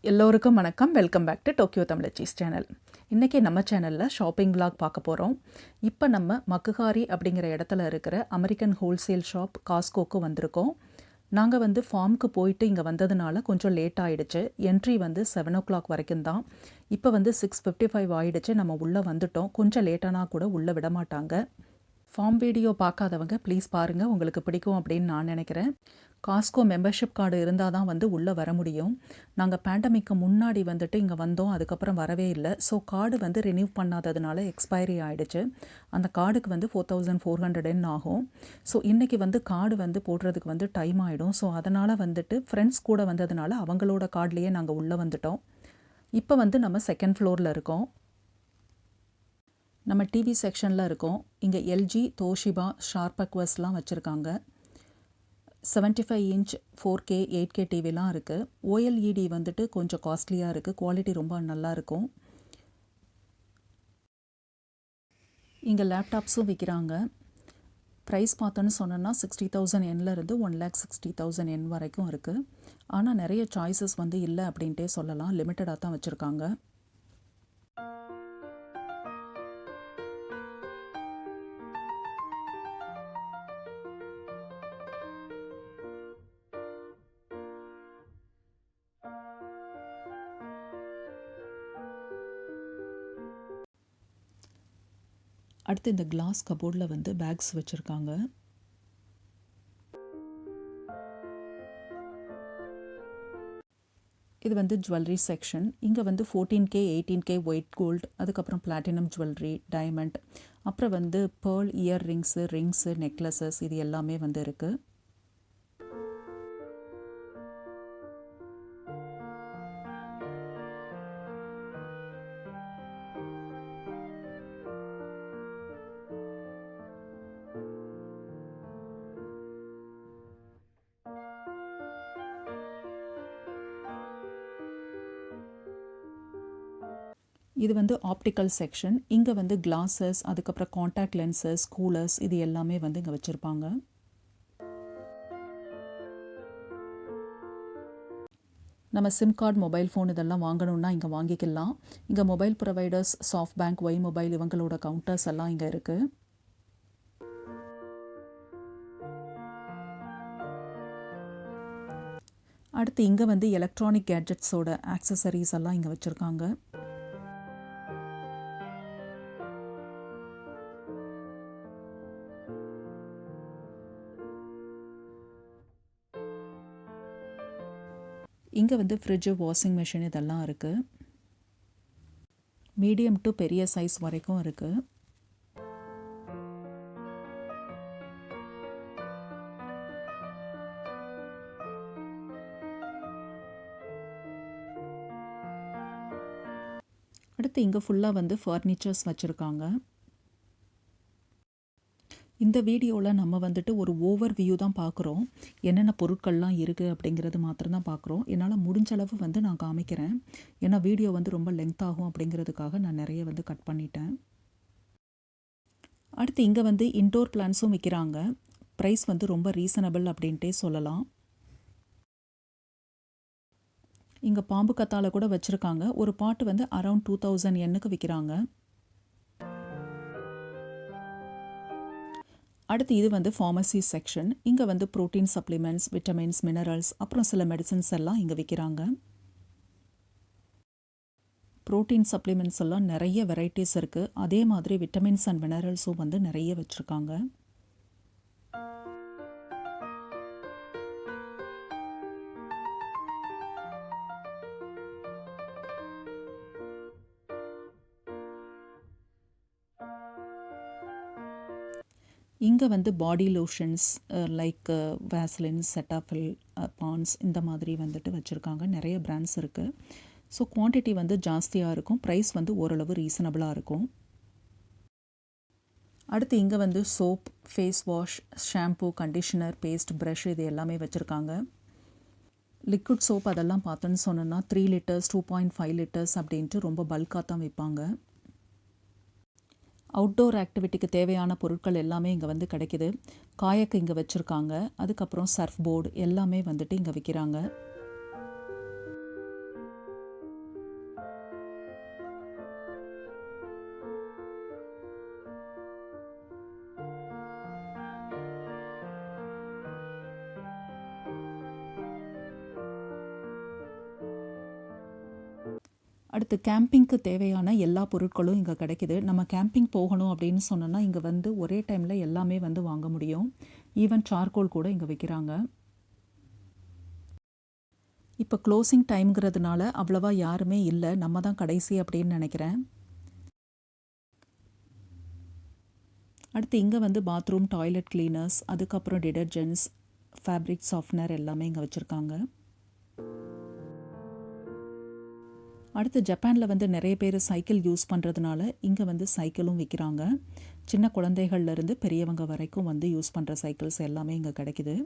எல்லோருக்கும் வணக்கம். Welcome back to Tokyo தமிழச்சிஸ் சேனல். இன்றைக்கி நம்ம சேனலில் ஷாப்பிங் விளாக் பார்க்க போகிறோம். இப்போ நம்ம மக்குஹாரி அப்படிங்கிற இடத்துல இருக்கிற அமெரிக்கன் ஹோல்சேல் ஷாப் காஸ்கோக்கு வந்திருக்கோம். நாங்கள் ஃபார்முக்கு போயிட்டு இங்கே வந்ததுனால கொஞ்சம் லேட் ஆகிடுச்சு. என்ட்ரி 7 o'clock வரைக்கும் தான். இப்போ 6:55 ஆகிடுச்சு. நம்ம உள்ளே வந்துட்டோம். கொஞ்சம் லேட்டானா கூட உள்ளே விட மாட்டாங்க. ஃபார்ம் வீடியோ பார்க்காதவங்க ப்ளீஸ் பாருங்கள், உங்களுக்கு பிடிக்கும் அப்படின்னு நான் நினைக்கிறேன். காஸ்கோ மெம்பர்ஷிப் கார்டு இருந்தால் தான் உள்ளே வர முடியும். நாங்கள் பேண்டமிக்கு முன்னாடி இங்கே வந்தோம், அதுக்கப்புறம் வரவே இல்லை. ஸோ கார்டு ரினியூவ் பண்ணாததுனால எக்ஸ்பைரி ஆகிடுச்சு. அந்த கார்டுக்கு 4400 ஆகும். ஸோ இன்றைக்கி கார்டு போடுறதுக்கு டைம் ஆகிடும். ஸோ அதனால் ஃப்ரெண்ட்ஸ் கூட வந்ததுனால அவங்களோட கார்ட்லேயே நாங்கள் உள்ளே வந்துட்டோம். இப்போ நம்ம செகண்ட் ஃப்ளோரில் இருக்கோம். நம்ம டிவி செக்ஷனில் இருக்கோம். இங்கே எல்ஜி, தோஷிபா, ஷார்ப் அக்வஸ்லாம் வச்சுருக்காங்க. 75 inch 4K 8K டிவிலாம் இருக்குது. ஓஎல்இடி கொஞ்சம் காஸ்ட்லியாக இருக்குது. குவாலிட்டி ரொம்ப நல்லாயிருக்கும். இங்கே லேப்டாப்ஸும் விற்கிறாங்க. ப்ரைஸ் பார்த்தோன்னு சொன்னோன்னா 60,000 யென்லேருந்து 1,60,000 yen வரைக்கும் இருக்குது. ஆனால் நிறைய சாய்ஸஸ் இல்லை அப்படின்ட்டே சொல்லலாம். லிமிட்டடாக தான் வச்சுருக்காங்க. அடுத்து இந்த கிளாஸ் கபோர்டில் பேக்ஸ் வச்சுருக்காங்க. இது ஜுவல்லரி செக்ஷன். இங்கே 14K 18K ஒயிட் கோல்டு, அதுக்கப்புறம் பிளாட்டினம் ஜுவல்லரி, டைமண்ட், அப்புறம் பேர்ல் இயர் ரிங்ஸு, நெக்லஸஸ், இது எல்லாமே இருக்குது. இது ஆப்டிக்கல் செக்ஷன். இங்கே கிளாஸஸ், அதுக்கப்புறம் காண்டாக்ட் லென்சஸ், கூலர்ஸ், இது எல்லாமே இங்கே வச்சுருப்பாங்க. நம்ம சிம் கார்டு, மொபைல் ஃபோன் இதெல்லாம் வாங்கணுன்னா இங்கே வாங்கிக்கலாம். இங்கே mobile providers, soft bank, Y mobile இவங்களோட கவுண்டர்ஸ் எல்லாம் இங்கே இருக்குது. அடுத்து இங்கே எலக்ட்ரானிக் கேட்ஜெட்ஸோட ஆக்சசரிஸ் எல்லாம் இங்கே வச்சுருக்காங்க. இங்கே ஃப்ரிட்ஜு, வாஷிங் மிஷின் இதெல்லாம் இருக்குது. மீடியம் டு பெரிய சைஸ் வரைக்கும் இருக்குது. அடுத்து இங்கே ஃபுல்லாக ஃபர்னிச்சர்ஸ் வச்சுருக்காங்க. இந்த வீடியோவில் நம்ம ஒரு ஓவர் வியூ தான் பார்க்குறோம். என்னென்ன பொருட்கள்லாம் இருக்குது அப்படிங்கிறது மாத்திரம்தான் பார்க்குறோம். என்னால் முடிஞ்ச அளவு நான் காமிக்கிறேன். ஏன்னா வீடியோ ரொம்ப லென்த் ஆகும் அப்படிங்கிறதுக்காக நான் நிறைய கட் பண்ணிட்டேன். அடுத்து இங்கே இன்டோர் பிளான்ஸும் விற்கிறாங்க. ப்ரைஸ் ரொம்ப ரீசனபிள் அப்படின்ட்டே சொல்லலாம். இங்கே பாம்பு கத்தாழை கூட வச்சுருக்காங்க. ஒரு பாட்டு அரௌண்ட் 2000 யென்னுக்கு விற்கிறாங்க. அடுத்து இது ஃபார்மசி செக்ஷன். இங்கே ப்ரோட்டீன் சப்ளிமெண்ட்ஸ், விட்டமின்ஸ், மினரல்ஸ், அப்புறம் சில மெடிசன்ஸ் எல்லாம் இங்கே விற்கிறாங்க. ப்ரோட்டீன் சப்ளிமெண்ட்ஸ் எல்லாம் நிறைய வெரைட்டிஸ் இருக்குது. அதே மாதிரி விட்டமின்ஸ் அண்ட் மினரல்ஸும் நிறைய வச்சுருக்காங்க. இங்கே பாடி லோஷன்ஸ் லைக் வேஸ்லின், செட்டாஃபில், பான்ஸ் இந்த மாதிரி வச்சுருக்காங்க. நிறைய பிராண்ட்ஸ் இருக்குது. ஸோ குவான்டிட்டி ஜாஸ்தியாக இருக்கும். ப்ரைஸ் ஓரளவு ரீசனபிளாக இருக்கும். அடுத்து இங்கே soap, face wash, shampoo, conditioner, paste, brush இது எல்லாமே வச்சுருக்காங்க. லிக்விட் சோப் அதெல்லாம் பார்த்தோன்னு சொன்னோன்னா 3 liters 2.5 liters அப்படின்ட்டு ரொம்ப பல்காக தான் விற்பாங்க. அவுட்டோர் ஆக்டிவிட்டிக்கு தேவையான பொருட்கள் எல்லாமே இங்கே கிடைக்கிது. காயக்கு இங்கே வச்சுருக்காங்க. அதுக்கப்புறம் சர்ஃப் போர்டு எல்லாமே இங்கே விற்கிறாங்க. அடுத்து கேம்பிங்க்கு தேவையான எல்லா பொருட்களும் இங்கே கிடைக்குது. நம்ம கேம்பிங் போகணும் அப்படின்னு சொன்னோன்னா இங்கே வந்து ஒரே டைமில் எல்லாமே வந்து வாங்க முடியும். ஈவன் சார்கோல் கூட இங்கே விற்கிறாங்க. இப்போ க்ளோசிங் டைம்ங்கிறதுனால அவ்வளவா யாருமே இல்லை, நம்ம தான் கடைசி அப்படின்னு நினைக்கிறேன். அடுத்து இங்கே வந்து பாத்ரூம், டாய்லெட் கிளீனர்ஸ், அதுக்கப்புறம் டிடர்ஜென்ட்ஸ், ஃபேப்ரிக் சாஃப்ட்னர் எல்லாமே இங்கே வச்சுருக்காங்க. அடுத்து ஜப்பானில் வந்து நிறைய பேர் சைக்கிள் யூஸ் பண்ணுறதுனால இங்கே வந்து சைக்கிளும் விற்கிறாங்க. சின்ன குழந்தைகள்லேருந்து பெரியவங்க வரைக்கும் வந்து யூஸ் பண்ணுற சைக்கிள்ஸ் எல்லாமே இங்கே கிடைக்குது.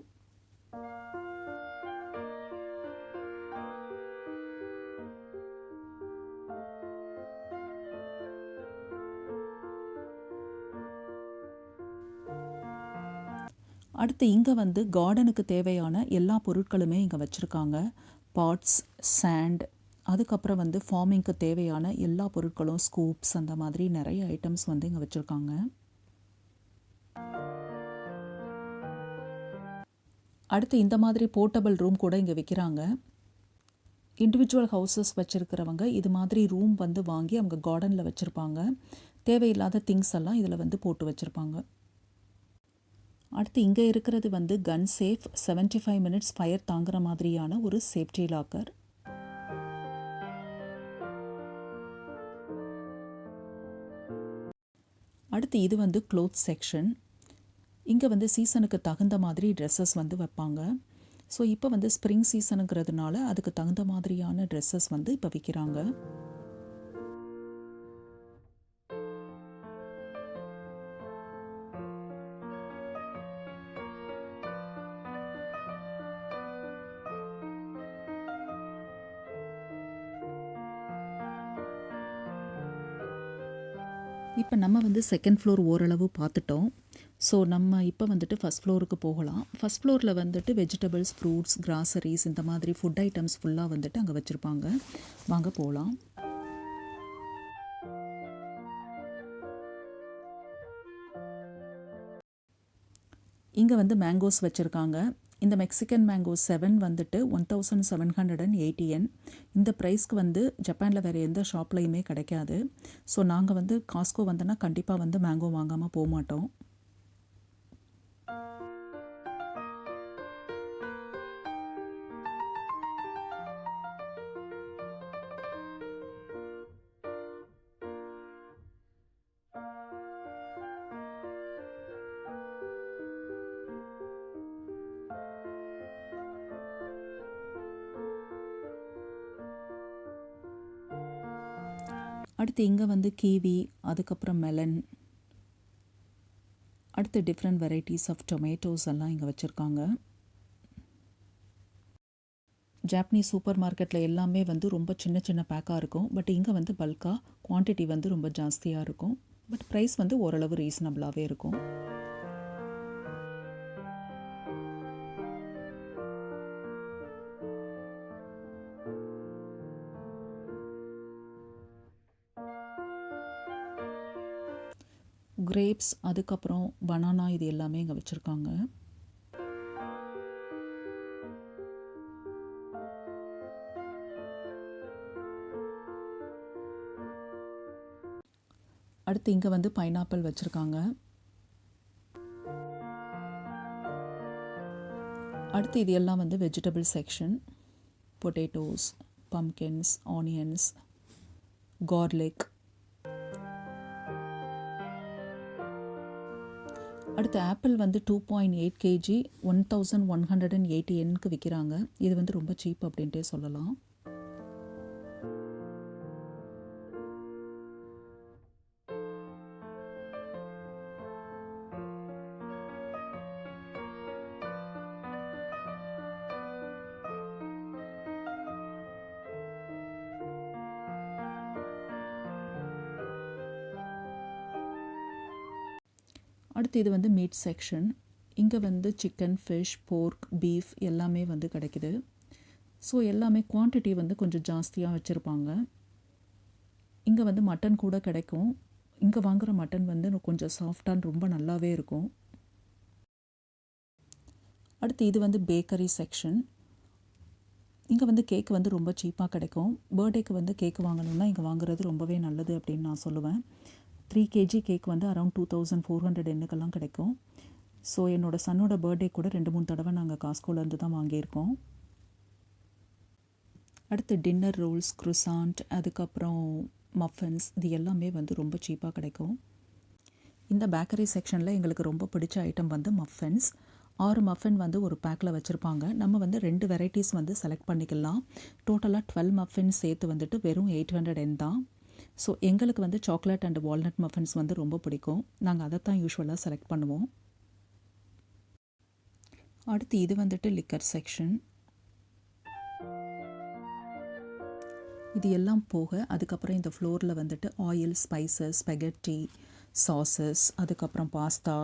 அடுத்து இங்கே வந்து கார்டனுக்கு தேவையான எல்லா பொருட்களுமே இங்கே வச்சுருக்காங்க. பாட்ஸ், சாண்ட், அதுக்கப்புறம் வந்து ஃபார்மிங்க்கு தேவையான எல்லா பொருட்களும், ஸ்கூப்ஸ், அந்த மாதிரி நிறைய ஐட்டம்ஸ் வந்து இங்கே வச்சுருக்காங்க. அடுத்து இந்த மாதிரி போர்ட்டபிள் ரூம் கூட இங்கே விற்கிறாங்க. இண்டிவிஜுவல் ஹவுசஸ் வச்சுருக்கிறவங்க இது மாதிரி ரூம் வந்து வாங்கி அவங்க கார்டனில் வச்சுருப்பாங்க. தேவையில்லாத திங்ஸ் எல்லாம் இதில் வந்து போட்டு வச்சுருப்பாங்க. அடுத்து இங்கே இருக்கிறது வந்து கன் சேஃப், 75 மினிட்ஸ் ஃபயர் தாங்குற மாதிரியான ஒரு சேஃப்டி லாக்கர். அடுத்து இது வந்து க்ளோத் செக்ஷன். இங்கே வந்து சீசனுக்கு தகுந்த மாதிரி ட்ரெஸ்ஸஸ் வந்து வைப்பாங்க. ஸோ இப்போ வந்து ஸ்ப்ரிங் சீசனுங்கிறதுனால அதுக்கு தகுந்த மாதிரியான ட்ரெஸ்ஸஸ் வந்து இப்போ விற்கிறாங்க. இப்போ நம்ம வந்து செகண்ட் ஃப்ளோர் ஓரளவு பார்த்துட்டோம். ஸோ நம்ம இப்போ வந்துட்டு ஃபஸ்ட் ஃப்ளோருக்கு போகலாம். ஃபஸ்ட் ஃப்ளோரில் வந்துட்டு வெஜிடபிள்ஸ், ஃப்ரூட்ஸ், கிராசரிஸ், இந்த மாதிரி ஃபுட் ஐட்டம்ஸ் ஃபுல்லாக வந்துட்டு அங்கே வச்சுருப்பாங்க. வாங்க போகலாம். இங்கே வந்து மேங்கோஸ் வச்சுருக்காங்க. இந்த மெக்சிகன் மேங்கோ 7 வந்துட்டு 1780 yen. இந்த ப்ரைஸ்க்கு வந்து ஜப்பானில் வேறு எந்த ஷாப்லையுமே கிடைக்காது. ஸோ நாங்கள் வந்து காஸ்கோ வந்தோன்னா கண்டிப்பாக வந்து மேங்கோ வாங்காமல் போக மாட்டோம். அடுத்து இங்கே வந்து கீவி, அதுக்கப்புறம் மெலன், அடுத்து டிஃப்ரெண்ட் வெரைட்டிஸ் ஆஃப் டொமேட்டோஸ் எல்லாம் இங்கே வச்சுருக்காங்க. ஜாப்பனீஸ் சூப்பர் மார்க்கெட்டில் எல்லாமே வந்து ரொம்ப சின்ன சின்ன பேக்காக இருக்கும். பட் இங்கே வந்து பல்காக குவான்டிட்டி வந்து ரொம்ப ஜாஸ்தியாக இருக்கும். பட் ப்ரைஸ் வந்து ஓரளவு ரீசனபிளாகவே இருக்கும். கிரேப்ஸ், அதுக்கப்புறம் பனானா, இது எல்லாமே இங்கே வச்சுருக்காங்க. அடுத்து இங்கே வந்து பைனாப்பிள் வச்சுருக்காங்க. அடுத்து இது எல்லாம் வந்து vegetable section. Potatoes, pumpkins, onions, garlic. அடுத்து ஆப்பிள் வந்து 2.8 kg 1180 yen விற்கிறாங்க. இது வந்து ரொம்ப சீப் அப்படின்ட்டே சொல்லலாம். அடுத்து இது வந்து மீட் செக்ஷன். இங்கே வந்து சிக்கன், ஃபிஷ், போர்க், பீஃப் எல்லாமே வந்து கிடைக்குது. ஸோ எல்லாமே குவான்டிட்டி வந்து கொஞ்சம் ஜாஸ்தியாக வச்சுருப்பாங்க. இங்கே வந்து மட்டன் கூட கிடைக்கும். இங்கே வாங்குகிற மட்டன் வந்து கொஞ்சம் சாஃப்டாக ரொம்ப நல்லாவே இருக்கும். அடுத்து இது வந்து பேக்கரி செக்ஷன். இங்கே வந்து கேக் வந்து ரொம்ப சீப்பாக கிடைக்கும். பர்த்டேக்கு வந்து கேக் வாங்கணுன்னா இங்கே வாங்குறது ரொம்பவே நல்லது அப்படின்னு நான் சொல்லுவேன். 3 kg கேக் வந்து அரௌண்ட் 2400 எண்ணுக்கெல்லாம் கிடைக்கும். ஸோ என்னோடய சன்னோட பர்த்டே கூட 2-3 தடவை நாங்கள் காஸ்கோலேருந்து தான் வாங்கியிருக்கோம். அடுத்து டின்னர் ரோல்ஸ், குருசாண்ட், அதுக்கப்புறம் மஃபன்ஸ், இது எல்லாமே வந்து ரொம்ப சீப்பாக கிடைக்கும். இந்த பேக்கரி செக்ஷனில் எங்களுக்கு ரொம்ப பிடிச்ச ஐட்டம் வந்து மஃபன்ஸ். 6 மஃபின் வந்து ஒரு பேக்கில் வச்சுருப்பாங்க. நம்ம வந்து 2 வெரைட்டிஸ் வந்து செலக்ட் பண்ணிக்கலாம். டோட்டலாக 12 மஃபின் சேர்த்து வந்துட்டு வெறும் 800 yen தான். ஸோ எங்களுக்கு வந்து சாக்லேட் அண்ட் வால்நட் மஃபின்ஸ் வந்து ரொம்ப பிடிக்கும். நாங்கள் அதை தான் யூஸ்வலாக செலக்ட் பண்ணுவோம். அடுத்து இது வந்துட்டு லிக்கர் செக்ஷன். இது எல்லாம் போக அதுக்கப்புறம் இந்த ஃப்ளோரில் வந்துட்டு ஆயில், ஸ்பைசஸ், ஸ்பெகட்டி, சாஸஸ், அதுக்கப்புறம் pasta,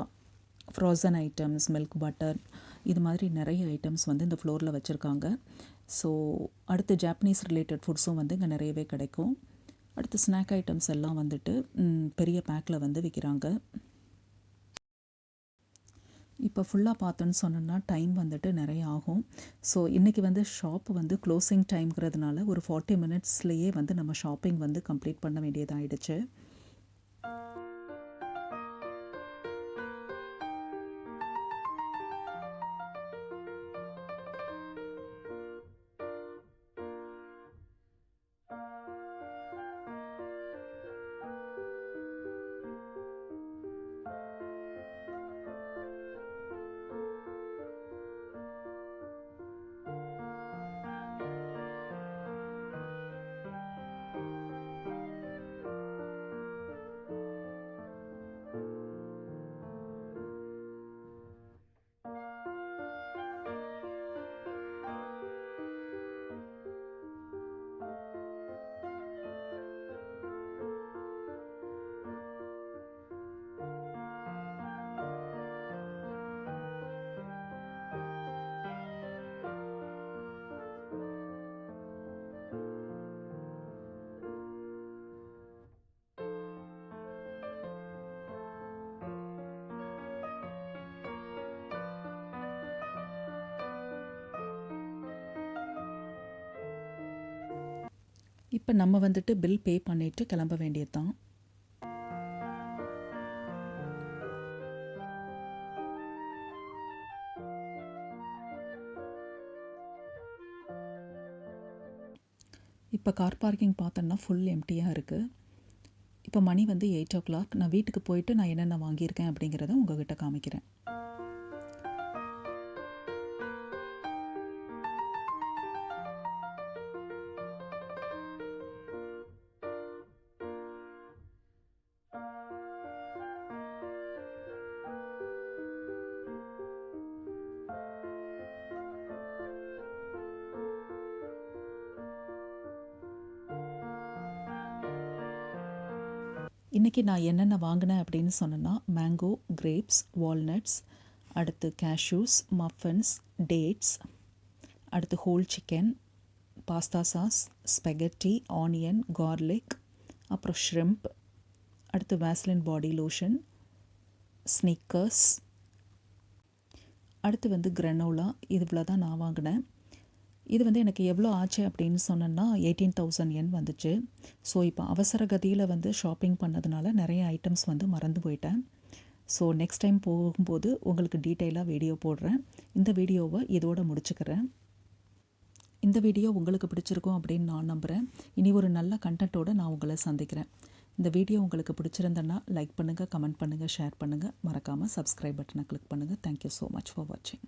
frozen items, milk butter, இது மாதிரி நிறைய ஐட்டம்ஸ் வந்து இந்த ஃப்ளோரில் வச்சுருக்காங்க. ஸோ அடுத்து ஜாப்பனீஸ் ரிலேட்டட் ஃபுட்ஸும் வந்து இங்கே நிறையவே கிடைக்கும். அடுத்து ஸ்நாக் ஐட்டம்ஸ் எல்லாம் வந்துட்டு பெரிய பேக்கில் வந்து விற்கிறாங்க. இப்போ ஃபுல்லாக பார்த்தோன்னு சொன்னோன்னா டைம் வந்துட்டு நிறைய ஆகும். ஸோ இன்றைக்கி வந்து ஷாப் வந்து க்ளோசிங் டைம்ங்கிறதுனால ஒரு 40 மினிட்ஸ்லேயே வந்து நம்ம ஷாப்பிங் வந்து கம்ப்ளீட் பண்ண வேண்டியதாகிடுச்சு. இப்போ நம்ம வந்துட்டு பில் பே பண்ணிவிட்டு கிளம்ப வேண்டியது தான். இப்போ கார் பார்க்கிங் பார்த்தோன்னா ஃபுல் எம்டியாக இருக்குது. இப்போ மணி வந்து 8 o'clock. நான் வீட்டுக்கு போயிட்டு நான் என்னென்ன வாங்கியிருக்கேன் அப்படிங்கிறத உங்கள்கிட்ட காமிக்கிறேன். இன்றைக்கி நான் என்னென்ன வாங்கினேன் அப்படின்னு சொன்னேன்னா மேங்கோ, கிரேப்ஸ், வால்நட்ஸ், அடுத்து கேஷ்யூஸ், மஃபன்ஸ், டேட்ஸ், அடுத்து whole chicken, pasta sauce, spaghetti, onion, garlic, அப்புறம் ஷ்ரிம்ப், அடுத்து வேஸ்லின் பாடி லோஷன், ஸ்னிக்கர்ஸ், அடுத்து வந்து கிரனோலா. இவ்வளோ தான் நான் வாங்கினேன். இது வந்து எனக்கு எவ்வளோ ஆச்சு அப்படின்னு சொன்னேன்னா 18,000 yen வந்துச்சு. ஸோ இப்போ அவசர கதியில் வந்து ஷாப்பிங் பண்ணதுனால நிறைய ஐட்டம்ஸ் வந்து மறந்து போயிட்டேன். ஸோ நெக்ஸ்ட் டைம் போகும்போது உங்களுக்கு டீட்டெயிலாக வீடியோ போடுறேன். இந்த வீடியோவை இதோடு முடிச்சுக்கிறேன். இந்த வீடியோ உங்களுக்கு பிடிச்சிருக்கும் அப்படின்னு நான் நம்புகிறேன். இனி ஒரு நல்ல கண்டென்ட்டோடு நான் உங்களை சந்திக்கிறேன். இந்த வீடியோ உங்களுக்கு பிடிச்சிருந்தேன்னா லைக் பண்ணுங்கள், கமெண்ட் பண்ணுங்கள், ஷேர் பண்ணுங்கள். மறக்காமல் சப்ஸ்கிரைப் பட்டனை கிளிக் பண்ணுங்கள். தேங்க்யூ ஸோ மச் ஃபார் வாட்சிங்.